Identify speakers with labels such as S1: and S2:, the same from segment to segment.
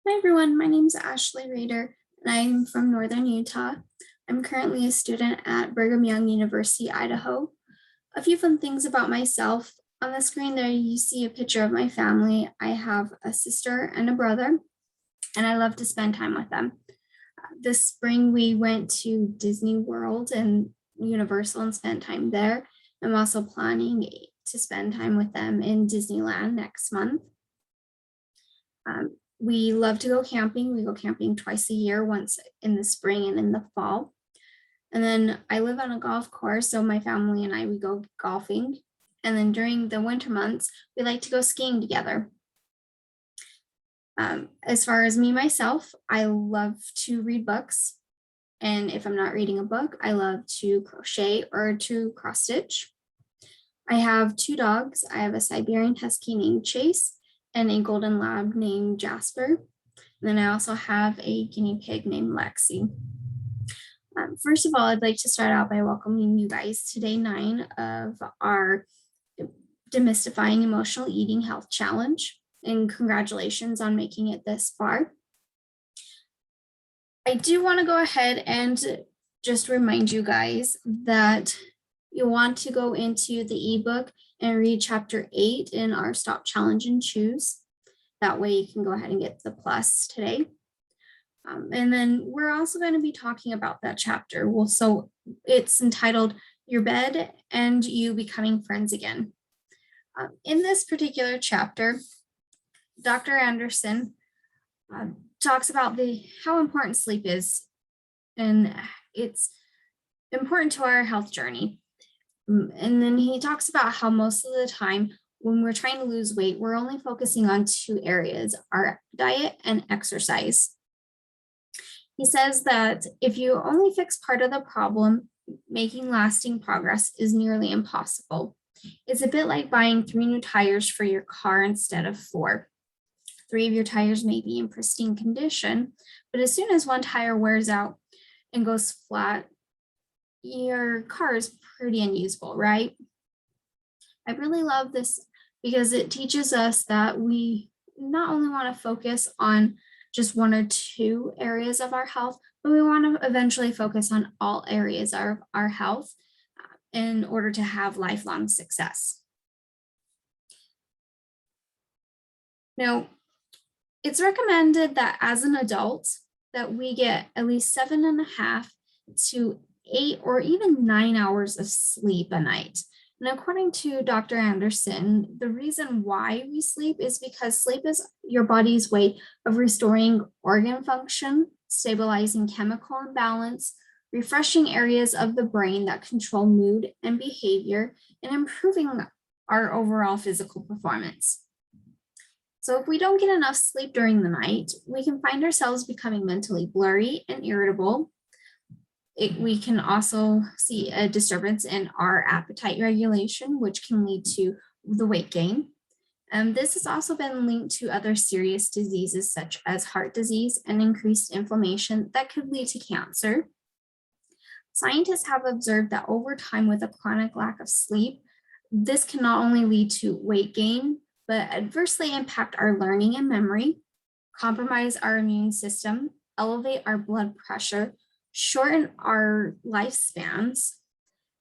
S1: Hi everyone, my name is Ashley Rader and I'm from Northern Utah. I'm currently a student at Brigham Young University, Idaho. A few fun things about myself. On the screen there you see a picture of my family. I have a sister and a brother and I love to spend time with them. This spring we went to Disney World and Universal and spent time there. I'm also planning to spend time with them in Disneyland next month. We love to go camping. We go camping twice a year, once in the spring and in the fall. And then I live on a golf course, so my family and I, we go golfing. And then during the winter months, we like to go skiing together. As far as me, myself, I love to read books. And if I'm not reading a book, I love to crochet or to cross stitch. I have two dogs. I have a Siberian Husky named Chase and a golden lab named Jasper. And then I also have a guinea pig named Lexi. First of all, I'd like to start out by welcoming you guys to day 9 of our Demystifying Emotional Eating Health Challenge. And congratulations on making it this far. I do want to go ahead and just remind you guys that you'll want to go into the ebook and read chapter 8 in our Stop Challenge and Choose. That way you can go ahead and get the plus today. And then we're also going to be talking about that chapter. So it's entitled Your Bed and You Becoming Friends Again. In this particular chapter, Dr. Anderson talks about how important sleep is, and it's important to our health journey. And then he talks about how most of the time when we're trying to lose weight, we're only focusing on 2 areas, our diet and exercise. He says that if you only fix part of the problem, making lasting progress is nearly impossible. It's a bit like buying 3 new tires for your car instead of 4. 3 of your tires may be in pristine condition, but as soon as one tire wears out and goes flat, your car is pretty unusable, right? I really love this because it teaches us that we not only want to focus on just 1 or 2 areas of our health, but we want to eventually focus on all areas of our health in order to have lifelong success. Now, it's recommended that as an adult that we get at least 7.5 to 8 or even 9 hours of sleep a night. And according to Dr. Anderson, the reason why we sleep is because sleep is your body's way of restoring organ function, stabilizing chemical imbalance, refreshing areas of the brain that control mood and behavior, and improving our overall physical performance. So if we don't get enough sleep during the night, we can find ourselves becoming mentally blurry and irritable. We can also see a disturbance in our appetite regulation, which can lead to the weight gain. This has also been linked to other serious diseases such as heart disease and increased inflammation that could lead to cancer. Scientists have observed that over time with a chronic lack of sleep, this can not only lead to weight gain, but adversely impact our learning and memory, compromise our immune system, elevate our blood pressure, shorten our lifespans,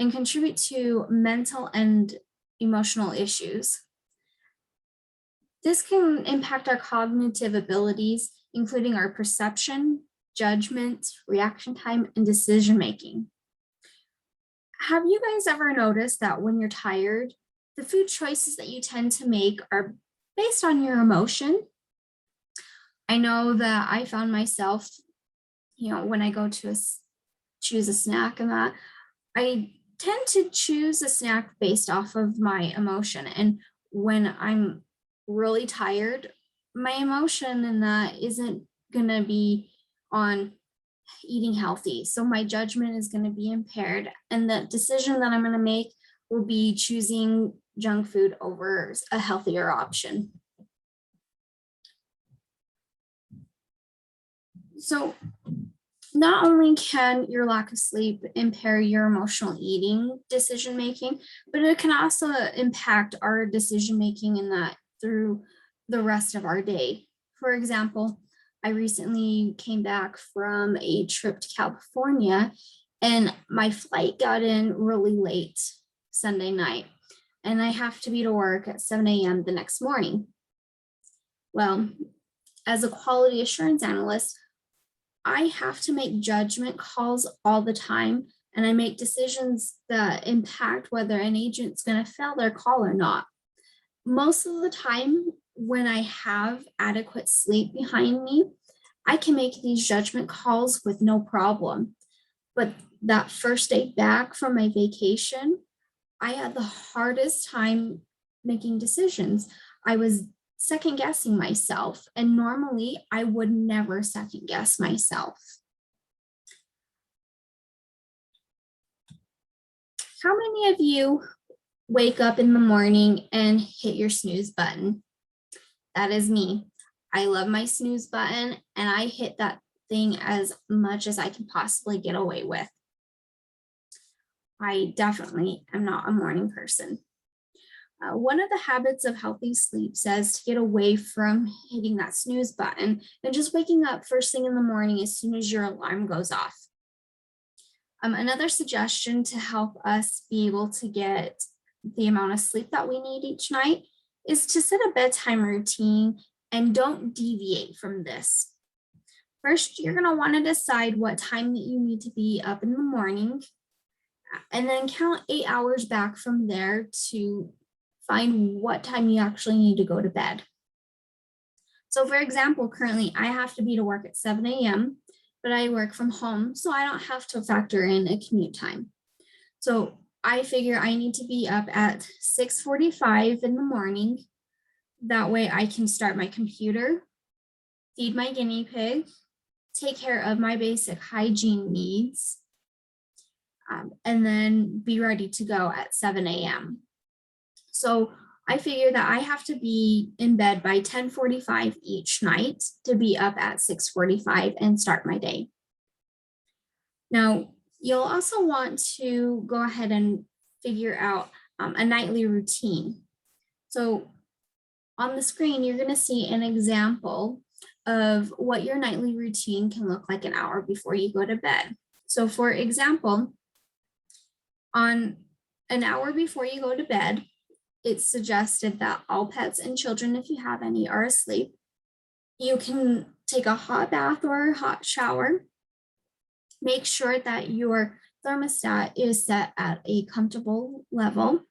S1: and contribute to mental and emotional issues. This can impact our cognitive abilities, including our perception, judgment, reaction time, and decision making. Have you guys ever noticed that when you're tired, the food choices that you tend to make are based on your emotion? I know that I found myself, when I go to choose a snack and that, I tend to choose a snack based off of my emotion. And when I'm really tired, my emotion in that isn't gonna be on eating healthy. So my judgment is gonna be impaired. And the decision that I'm gonna make will be choosing junk food over a healthier option. So not only can your lack of sleep impair your emotional eating decision making, but it can also impact our decision making in that through the rest of our day. For example, I recently came back from a trip to California, and my flight got in really late Sunday night, and I have to be to work at 7 a.m. the next morning. Well, as a quality assurance analyst, I have to make judgment calls all the time, and I make decisions that impact whether an agent's going to fail their call or not. Most of the time, when I have adequate sleep behind me, I can make these judgment calls with no problem. But that first day back from my vacation, I had the hardest time making decisions. I was second guessing myself, and normally I would never second guess myself. How many of you wake up in the morning and hit your snooze button? That is me. I love my snooze button, and I hit that thing as much as I can possibly get away with. I definitely am not a morning person. One of the habits of healthy sleep says to get away from hitting that snooze button and just waking up first thing in the morning as soon as your alarm goes off. Another suggestion to help us be able to get the amount of sleep that we need each night is to set a bedtime routine and don't deviate from this. First, you're going to want to decide what time that you need to be up in the morning, and then count 8 hours back from there to find what time you actually need to go to bed. So for example, currently I have to be to work at 7 a.m., but I work from home, so I don't have to factor in a commute time. So I figure I need to be up at 6:45 in the morning. That way I can start my computer, feed my guinea pig, take care of my basic hygiene needs, and then be ready to go at 7 a.m. So I figure that I have to be in bed by 10:45 each night to be up at 6:45 and start my day. Now, you'll also want to go ahead and figure out a nightly routine. So on the screen, you're going to see an example of what your nightly routine can look like an hour before you go to bed. So for example, on an hour before you go to bed, it's suggested that all pets and children, if you have any, are asleep. You can take a hot bath or a hot shower. Make sure that your thermostat is set at a comfortable level.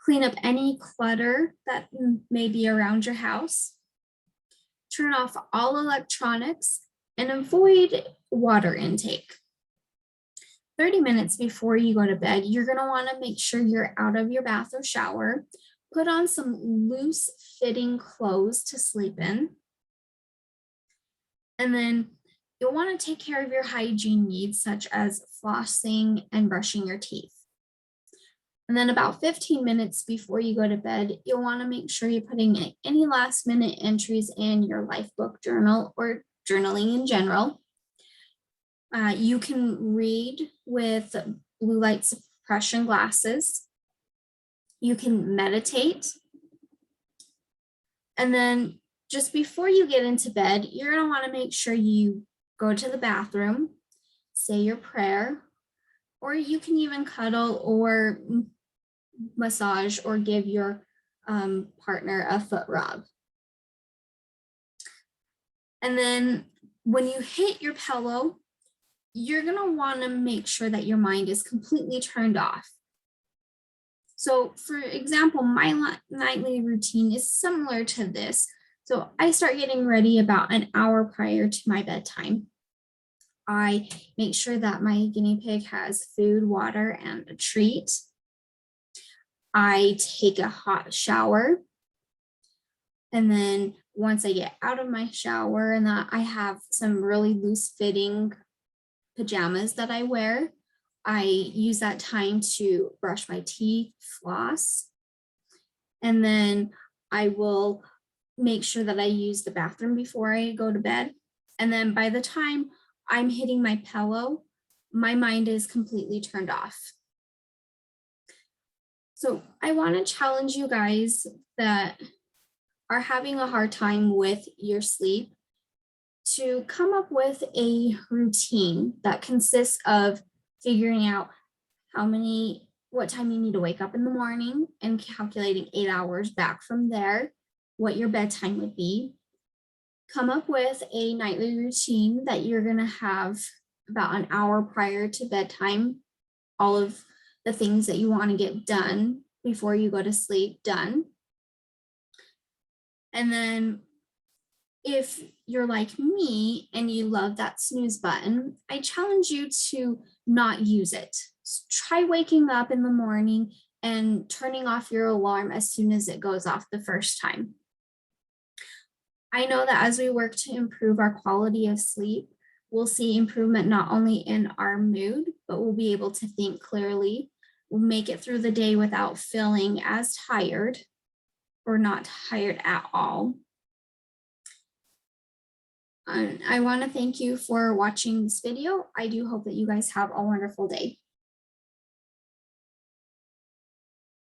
S1: Clean up any clutter that may be around your house. Turn off all electronics and avoid water intake. 30 minutes before you go to bed, you're going to want to make sure you're out of your bath or shower. Put on some loose fitting clothes to sleep in. And then you'll want to take care of your hygiene needs, such as flossing and brushing your teeth. And then about 15 minutes before you go to bed, you'll want to make sure you're putting any last minute entries in your Lifebook journal or journaling in general. You can read with blue light suppression glasses. You can meditate. And then just before you get into bed, you're going to want to make sure you go to the bathroom, say your prayer, or you can even cuddle or massage or give your partner a foot rub. And then when you hit your pillow, you're going to want to make sure that your mind is completely turned off. So for example, my nightly routine is similar to this. So I start getting ready about an hour prior to my bedtime. I make sure that my guinea pig has food, water, and a treat. I take a hot shower. And then once I get out of my shower and that I have some really loose fitting pajamas that I wear, I use that time to brush my teeth, floss, and then I will make sure that I use the bathroom before I go to bed. And then by the time I'm hitting my pillow, my mind is completely turned off. So I want to challenge you guys that are having a hard time with your sleep to come up with a routine that consists of figuring out what time you need to wake up in the morning and calculating 8 hours back from there, what your bedtime would be. Come up with a nightly routine that you're going to have about an hour prior to bedtime, all of the things that you want to get done before you go to sleep done. And then if you're like me and you love that snooze button, I challenge you to not use it. Try waking up in the morning and turning off your alarm as soon as it goes off the first time. I know that as we work to improve our quality of sleep, we'll see improvement not only in our mood, but we'll be able to think clearly. We'll make it through the day without feeling as tired or not tired at all. I want to thank you for watching this video. I do hope that you guys have a wonderful day.